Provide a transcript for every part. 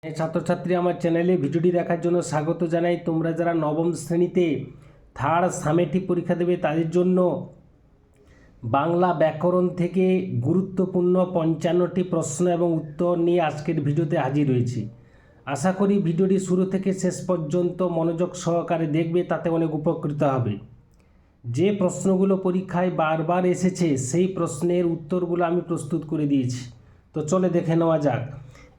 ছাত্রছাত্রী আমার চ্যানেলে ভিডিওটি দেখার জন্য স্বাগত জানাই। তোমরা যারা নবম শ্রেণীতে থার্ড সামেটিভ পরীক্ষা দেবে তাদের জন্য বাংলা ব্যাকরণ থেকে গুরুত্বপূর্ণ 55টি প্রশ্ন এবং উত্তর নিয়ে আজকের ভিডিওতে হাজির হয়েছি। আশা করি ভিডিওটি শুরু থেকে শেষ পর্যন্ত মনোযোগ সহকারে দেখবে, তাতে অনেক উপকৃত হবে। যে প্রশ্নগুলো পরীক্ষায় বারবার এসেছে সেই প্রশ্নের উত্তরগুলো আমি প্রস্তুত করে দিয়েছি। তো চলে দেখে নেওয়া যাক।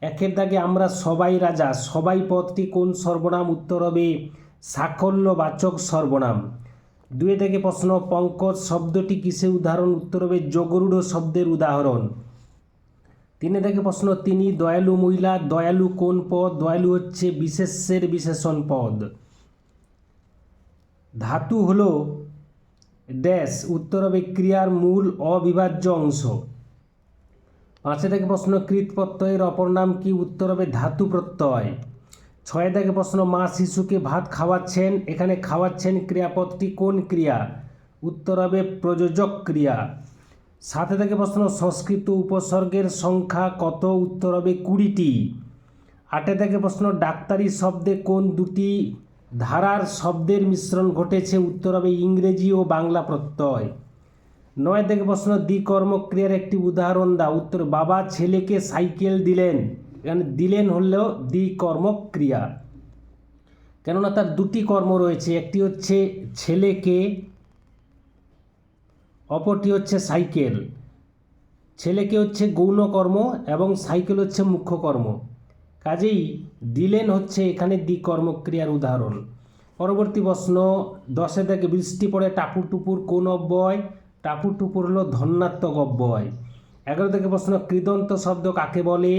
একের দাগে আমরা সবাই রাজা, সবাই পদটি কোন সর্বনাম? উত্তর হবে সাকল্যবাচক সর্বনাম। দুয়ে থেকে প্রশ্ন, পঙ্কজ শব্দটি কিসের উদাহরণ? উত্তর হবে যোগরূঢ় শব্দের উদাহরণ। তিনে থেকে প্রশ্ন, তিনি দয়ালু মহিলা, দয়ালু কোন পদ? দয়ালু হচ্ছে বিশেষ্যের বিশেষণ পদ। ধাতু হলো ড্যাশ, উত্তর হবে ক্রিয়ার মূল অবিভাজ্য অংশ। পাঁচে থেকে প্রশ্ন, কৃত প্রত্যয়ের অপর নাম কি? উত্তর হবে ধাতু প্রত্যয়। ছয় থেকে প্রশ্ন, মা শিশুকে ভাত খাওয়াচ্ছেন, এখানে খাওয়াচ্ছেন ক্রিয়াপদটি কোন ক্রিয়া? উত্তর হবে প্রযোজক ক্রিয়া। সাথে থেকে প্রশ্ন, সংস্কৃত উপসর্গের সংখ্যা কত? উত্তর হবে 20টি। আটে থেকে প্রশ্ন, ডাক্তারি শব্দে কোন দুটি ধারার শব্দের মিশ্রণ ঘটেছে? উত্তর হবে ইংরেজি ও বাংলা প্রত্যয়। নয় থেকে প্রশ্ন, দ্বিকর্মক্রিয়ার একটি উদাহরণ দাও। উত্তর, বাবা ছেলেকে সাইকেল দিলেন। এখানে দিলেন হলেও দ্বিকর্মক্রিয়া, কেননা তার দুটি কর্ম রয়েছে, একটি হচ্ছে ছেলেকে, অপরটি হচ্ছে সাইকেল। ছেলেকে হচ্ছে গৌণ কর্ম এবং সাইকেল হচ্ছে মুখ্য কর্ম, কাজেই দিলেন হচ্ছে এখানে দ্বিকর্মক্রিয়ার উদাহরণ। পরবর্তী প্রশ্ন, 10 থেকে, বৃষ্টি পড়ে টাপুর টুপুর কোন অব্যয়? টাপুর টুপুর হলো ধন্যাত্মক অব্যয়। 11 থেকে প্রশ্ন, কৃদন্ত শব্দ কাকে বলে?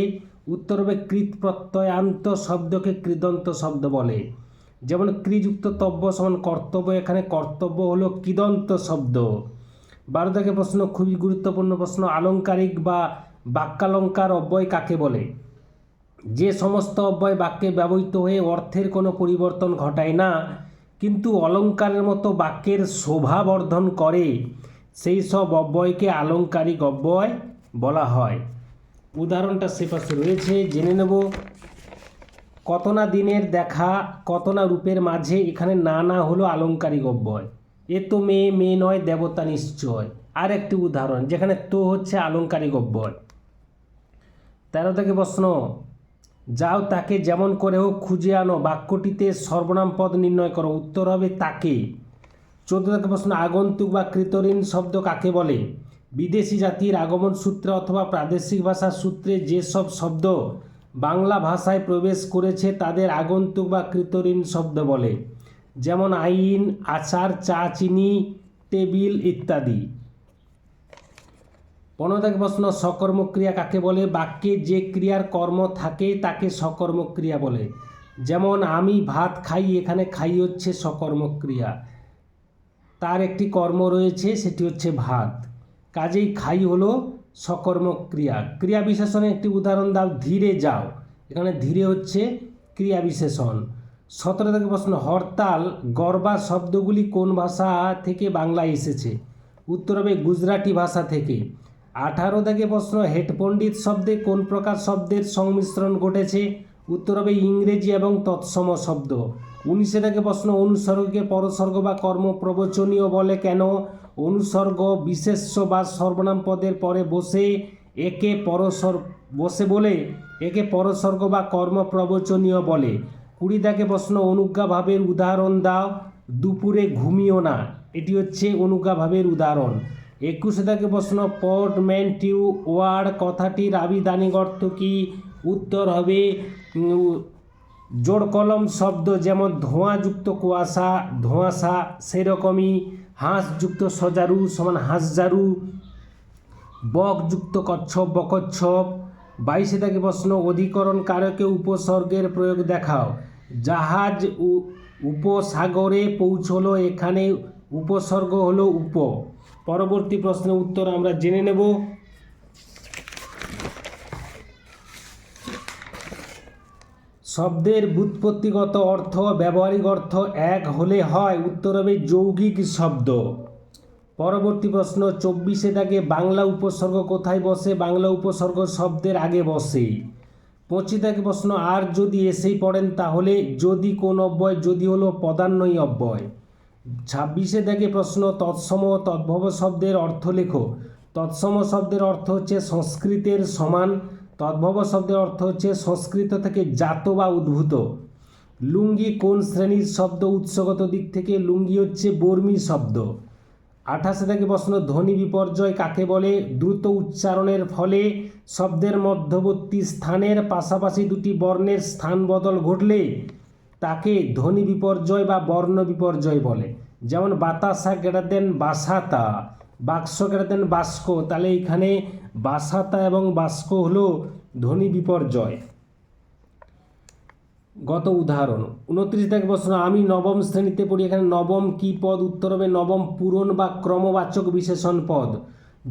উত্তর হবে কৃত প্রত্যয়ান্ত শব্দকে কৃদন্ত শব্দ বলে। যেমন ক্রিযুক্ত তব্য সমান কর্তব্য, এখানে কর্তব্য হলো কৃদন্ত শব্দ। 12 থেকে প্রশ্ন, খুবই গুরুত্বপূর্ণ প্রশ্ন, আলংকারিক বা বাক্যালঙ্কার অব্যয় কাকে বলে? যে সমস্ত অব্যয় বাক্যে ব্যবহৃত হয়ে অর্থের কোনো পরিবর্তন ঘটায় না কিন্তু অলঙ্কারের মতো বাক্যের শোভা বর্ধন করে, সেই সব অব্যয়কে আলংকারিক অব্যয় বলা হয়। উদাহরণটা সে পাশে রয়েছে, জেনে নেব। কত না দিনের দেখা, কত না রূপের মাঝে, এখানে না না হলো আলংকারিক অব্যয়। এ তো মেয়ে, মেয়ে নয় দেবতা নিশ্চয়, আর একটি উদাহরণ যেখানে তো হচ্ছে আলংকারিক অব্যয়। 13 থেকে প্রশ্ন, যাও তাকে যেমন করে হোক খুঁজে আনো, বাক্যটিতে সর্বনাম পদ নির্ণয় করো। উত্তর হবে তাকে। 14 থেকে প্রশ্ন, আগন্তুক বা কৃতঋণ শব্দ কাকে বলে? বিদেশি জাতির আগমন সূত্রে অথবা প্রাদেশিক ভাষার সূত্রে যেসব শব্দ বাংলা ভাষায় প্রবেশ করেছে তাদের আগন্তুক বা কৃতঋণ শব্দ বলে। যেমন আইন, আচার, চা, চিনি, টেবিল ইত্যাদি। 15 থেকে প্রশ্ন, সকর্মক্রিয়া কাকে বলে? বাক্যে যে ক্রিয়ার কর্ম থাকে তাকে সকর্মক্রিয়া বলে। যেমন আমি ভাত খাই, এখানে খাই হচ্ছে সকর্মক্রিয়া, তার একটি কর্ম রয়েছে সেটি হচ্ছে ভাত, কাজেই খাই হলো সকর্মক্রিয়া। ক্রিয়া বিশেষণে একটি উদাহরণ দাও। ধীরে যাও, এখানে ধীরে হচ্ছে ক্রিয়া বিশেষণ। 17 থেকে প্রশ্ন, হরতাল, গরবা শব্দগুলি কোন ভাষা থেকে বাংলায় এসেছে? উত্তর হবে গুজরাটি ভাষা থেকে। 18 থেকে প্রশ্ন, হেটপণ্ডিত শব্দে কোন প্রকার শব্দের সংমিশ্রণ ঘটেছে? উত্তর হবে ইংরেজি এবং তৎসম শব্দ। 19 থেকে প্রশ্ন, অনুসর্গকে পরসর্গ বা কর্ম প্রবচনীয় বলে কেন? অনুসর্গ বিশেষ্য বা সর্বনাম পদের পরে বসে একে পরসর্গ বা কর্ম প্রবচনীয় বলে। 20 থেকে প্রশ্ন, অনুজ্ঞা ভাবের উদাহরণ দাও। দুপুরে ঘুমিও না, এটি হচ্ছে অনুজ্ঞা ভাবের উদাহরণ। 21 থেকে প্রশ্ন, পোর্টম্যানটিউ ওয়ার্ড কথাটির আবিধানিক অর্থ কি? উত্তর হবে জোড় কলম শব্দ, যেমন ধোঁয়াযুক্ত কুয়াশা, ধোঁয়াশা, সেরকমই। হাঁসযুক্ত সজারু সমান হাঁসজারু, বকযুক্ত কচ্ছপ, বকচ্ছপ। 22 থেকে প্রশ্ন, অধিকরণ কারকে উপসর্গের প্রয়োগ দেখাও। জাহাজ উপসাগরে পৌঁছলো, এখানে উপসর্গ হলো উপ। পরবর্তী প্রশ্নের উত্তর আমরা জেনে নেব। শব্দের ব্যুৎপত্তিগত অর্থ ব্যবহারিক অর্থ এক হলে হয়। উত্তর হবে যৌগিক শব্দ। পরবর্তী প্রশ্ন 24 থেকে, বাংলা উপসর্গ কোথায় বসে? বাংলা উপসর্গ শব্দের আগে বসে। 25 থেকে প্রশ্ন আর যদি এসেই পড়েন তাহলে যদি কোন অব্যয়, যদি হলো পদান্বয়ী অব্যয়। 26 থেকে প্রশ্ন তৎসম তদ্ভব শব্দের অর্থ লেখো। তৎসম শব্দের অর্থ হচ্ছে সংস্কৃতের সমান, তদ্ভব শব্দের অর্থ হচ্ছে সংস্কৃত থেকে জাত বা উদ্ভূত। লুঙ্গি কোন শ্রেণীর শব্দ? উৎসগত দিক থেকে লুঙ্গি হচ্ছে বর্মী শব্দ। 28 থেকে প্রশ্ন ধ্বনি বিপর্যয় কাকে বলে? দ্রুত উচ্চারণের ফলে শব্দের মধ্যবর্তী স্থানের পাশাপাশি দুটি বর্ণের স্থান বদল ঘটলে তাকে ধ্বনি বিপর্যয় বা বর্ণ বিপর্যয় বলে। যেমন বাতাসা গ্রেটার দেন বাসাতা, বাক্স গ্রেটার দেন বাস্ক, তাহলে এখানে বাসাতা এবং বাস্ক হলো ধ্বনি বিপর্যয়। গত উদাহরণ 29 থেকে প্রশ্ন আমি নবম শ্রেণীতে পড়ি, এখানে নবম কি পদ? উত্তর হবে নবম পূরণ বা ক্রমবাচক বিশেষণ পদ।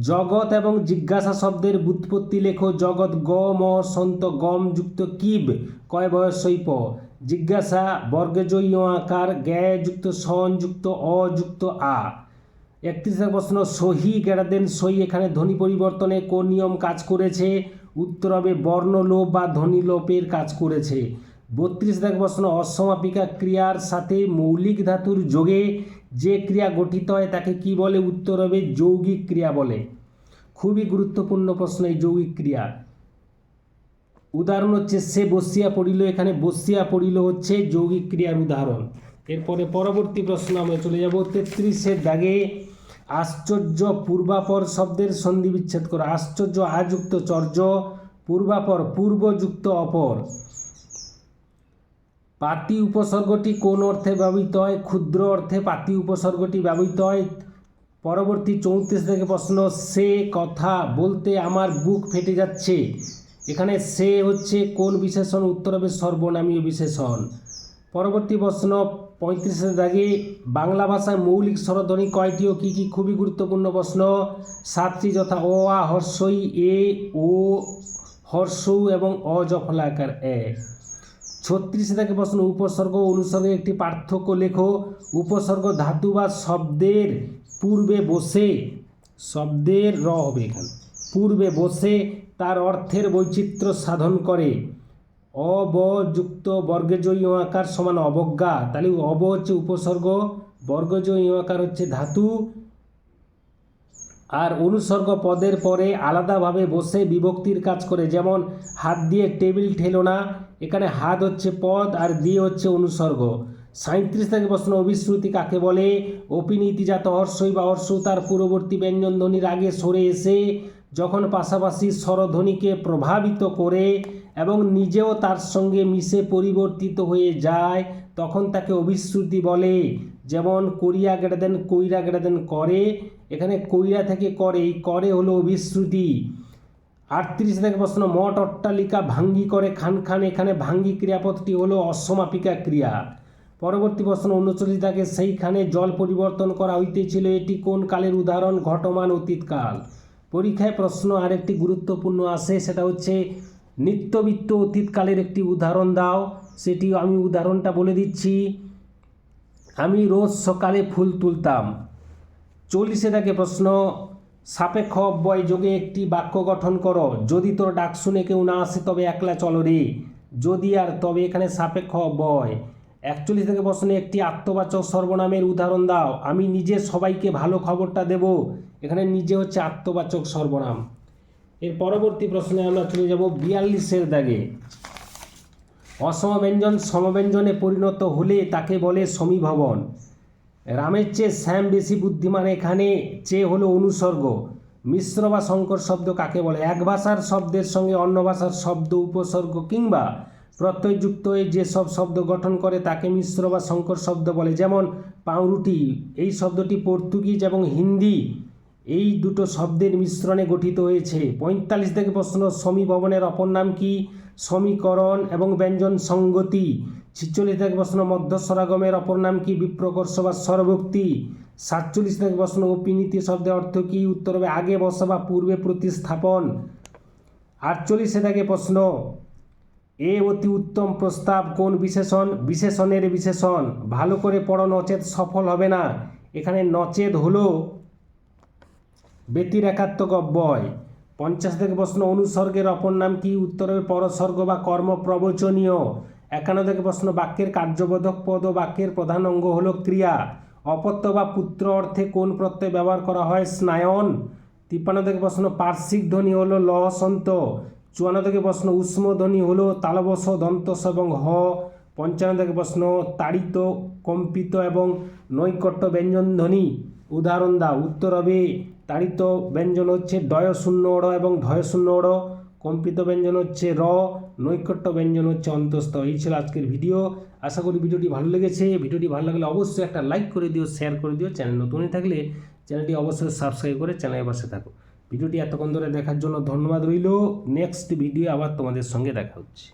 জগৎ এবং জিজ্ঞাসা শব্দের ব্যুৎপত্তি লেখো। জগৎ গ ম সন্ত গম যুক্ত কিব কয় বয়সই প। জিজ্ঞাসা বর্গজয়ী আকার জ্ঞায় যুক্ত সন যুক্ত অ যুক্ত আ। 31 থেকে প্রশ্ন সহি গ্রেটার দেন সই, এখানে ধ্বনি পরিবর্তনে কোন নিয়ম কাজ করেছে? উত্তর হবে বর্ণলোপ বা ধ্বনি লোপের কাজ করেছে। 32 থেকে প্রশ্ন অসমাপিকা ক্রিয়ার সাথে মৌলিক ধাতুর যোগে যে ক্রিয়া গঠিত হয় তাকে কি বলে? উত্তর হবে যৌগিক ক্রিয়া বলে। খুবই গুরুত্বপূর্ণ প্রশ্ন এই যৌগিক ক্রিয়া। উদাহরণ হচ্ছে সে বসিয়া পড়িল, এখানে বসিয়া পড়িল হচ্ছে যৌগিক ক্রিয়ার উদাহরণ। এরপরে পরবর্তী প্রশ্ন আমরা চলে যাব 33-এর দাগে আশ্চর্য পূর্বাপর শব্দের সন্ধি বিচ্ছেদ করো। আশ্চর্য আযুক্ত চর্য, পূর্বাপর পূর্বযুক্ত অপর। পাতি উপসর্গটি কোন অর্থে ব্যবহৃত হয়? ক্ষুদ্র অর্থে পাতি উপসর্গটি ব্যবহৃত হয়। পরবর্তী 34 থেকে প্রশ্ন সে কথা বলতে আমার বুক ফেটে যাচ্ছে, এখানে সে হচ্ছে কোন বিশেষণ? উত্তর হবে সর্বনামীয় বিশেষণ। পরবর্তী প্রশ্ন 35-এর দাগে বাংলা ভাষায় মৌলিক স্বরধ্বনি কয়টি ও কী কী? খুবই গুরুত্বপূর্ণ প্রশ্ন। 7টি, যথা অ আ হর্ষই এ ও হর্ষৌ এবং অ জফলাকার এ। 36 থেকে প্রশ্ন উপসর্গ ও অনুসর্গের একটি পার্থক্য লেখো। উপসর্গ ধাতু বা শব্দের পূর্বে বসে, শব্দের র হবে এখানে, পূর্বে বসে তার অর্থের বৈচিত্র্য সাধন করে। অব যুক্ত বর্গজয়ী আকার সমান অবজ্ঞা, তাহলে অব হচ্ছে উপসর্গ, বর্গজয়ী আকার হচ্ছে ধাতু, আর অনুসর্গ পদের পরে আলাদাভাবে বসে বিভক্তির কাজ করে। যেমন হাত দিয়ে টেবিল ঠেলো না, এখানে হাত হচ্ছে পদ আর দিয়ে হচ্ছে অনুসর্গ। 37 থেকে প্রশ্ন অভিশ্রুতি কাকে বলে? অপিনীতিজাত হর্ষই বা হর্ষ তার পূর্ববর্তী ব্যঞ্জন ধ্বনির আগে সরে এসে যখন পাশাপাশি স্বরধ্বনিকে প্রভাবিত করে এবং নিজেও তার সঙ্গে মিশে পরিবর্তিত হয়ে যায় তখন তাকে অভিশ্রুতি বলে। যেমন করিয়া গ্রেটার দেন কইরা গ্রেটার দেন করে, এখানে কইরা থেকে করে, এই করে হলো অভিশ্রুতি। 38 থেকে প্রশ্ন মঠ অট্টালিকা ভাঙ্গি করে খান খান, এখানে ভাঙ্গি ক্রিয়াপদটি হলো অসমাপিকা ক্রিয়া। পরবর্তী প্রশ্ন 39 থেকে সেইখানে জল পরিবর্তন করা হইতেছিল, এটি কোন কালের উদাহরণ? ঘটমান অতীতকাল। পরীক্ষায় প্রশ্ন আরেকটি গুরুত্বপূর্ণ আসে, সেটা হচ্ছে নিত্যবিত্ত অতীতকালের একটি উদাহরণ দাও। সেটি আমি উদাহরণটা বলে দিচ্ছি। আমি রোজ সকালে ফুল তুলতাম। 40 থেকে প্রশ্ন সাপেক্ষ অব্যয় যোগে একটি বাক্য গঠন করো। যদি তোর ডাক শুনে কেউ না আসে তবে একলা চলো রে। যদি আর তবে এখানে সাপেক্ষ অব্যয়। 41 থেকে প্রশ্ন একটি আত্মবাচক সর্বনামের উদাহরণ দাও। আমি নিজে সবাইকে ভালো খবরটা দেব, এখানে নিজে হচ্ছে আত্মবাচক সর্বনাম। এর পরবর্তী প্রশ্নে আমরা চলে যাব 42-এর দাগে অসমব্যঞ্জন সমব্যঞ্জনে পরিণত হলে তাকে বলে সমীভবন। রামের চেয়ে শ্যাম বেশি বুদ্ধিমান, এখানে চেয়ে হলো অনুসর্গ। মিশ্র বা সংকর শব্দ কাকে বলে? এক ভাষার শব্দের সঙ্গে অন্য ভাষার শব্দ উপসর্গ কিংবা প্রত্যয়যুক্ত হয়ে যেসব শব্দ গঠন করে তাকে মিশ্র বা সংকর শব্দ বলে। যেমন পাউরুটি, এই শব্দটি পর্তুগিজ এবং হিন্দি এই দুটো শব্দের মিশ্রণে গঠিত হয়েছে। 45 থেকে প্রশ্ন সমীভবনের অপর নাম কি? সমীকরণ এবং ব্যঞ্জন সঙ্গতি। 46 থেকে প্রশ্ন মধ্যস্বরাগমের অপর নাম কি? বিপ্রকর্ষ বা স্বরভক্তি। 47 থেকে প্রশ্ন অপিনীতি শব্দের অর্থ কি? উত্তর হবে আগে বসা বা পূর্বে প্রতিস্থাপন। 48 থেকে প্রশ্ন এ অতি উত্তম প্রস্তাব কোন বিশেষণ? বিশেষণের বিশেষণ। ভালো করে পড়ো নচেত সফল হবে না, এখানে নচেত হলো ব্যতিরেকাত্মক অব্যয়। 50 থেকে প্রশ্ন অনুসর্গের অপর নাম কি? উত্তর হবে পরসর্গ বা কর্মপ্রবচনীয়। 51 থেকে প্রশ্ন বাক্যের কার্যবোধক পদ ও বাক্যের প্রধান অঙ্গ হলো ক্রিয়া। অপত্য বা পুত্র অর্থে কোন প্রত্যয় ব্যবহার করা হয়? স্নায়ন। 53 থেকে প্রশ্ন পার্শ্বিক ধ্বনি হলো ল সন্ত। 54 থেকে প্রশ্ন উষ্ম ধ্বনি হলো তালবস দন্তস এবং হ। 55 থেকে প্রশ্ন তাড়িত, কম্পিত এবং নৈকট্য ব্যঞ্জন ধ্বনি উদাহরণ দাও। উত্তর হবে তাড়িত ব্যঞ্জন হচ্ছে ডয় শূন্য অড় এবং ঢয় শূন্য অড়, কম্পিত ব্যঞ্জন হচ্ছে র, নৈকট্য ব্যঞ্জন হচ্ছে অন্তস্থ। এই ছিল আজকের ভিডিও। আশা করি ভিডিওটি ভালো লেগেছে। ভিডিওটি ভালো লাগলে অবশ্যই একটা লাইক করে দিও, শেয়ার করে দিও। চ্যানেল নতুন হয়ে থাকলে চ্যানেলটি অবশ্যই সাবস্ক্রাইব করে চ্যানেলের পাশে থাকো। ভিডিওটি এতক্ষণ ধরে দেখার জন্য ধন্যবাদ রইল। নেক্সট ভিডিও আবার তোমাদের সঙ্গে দেখা হচ্ছে।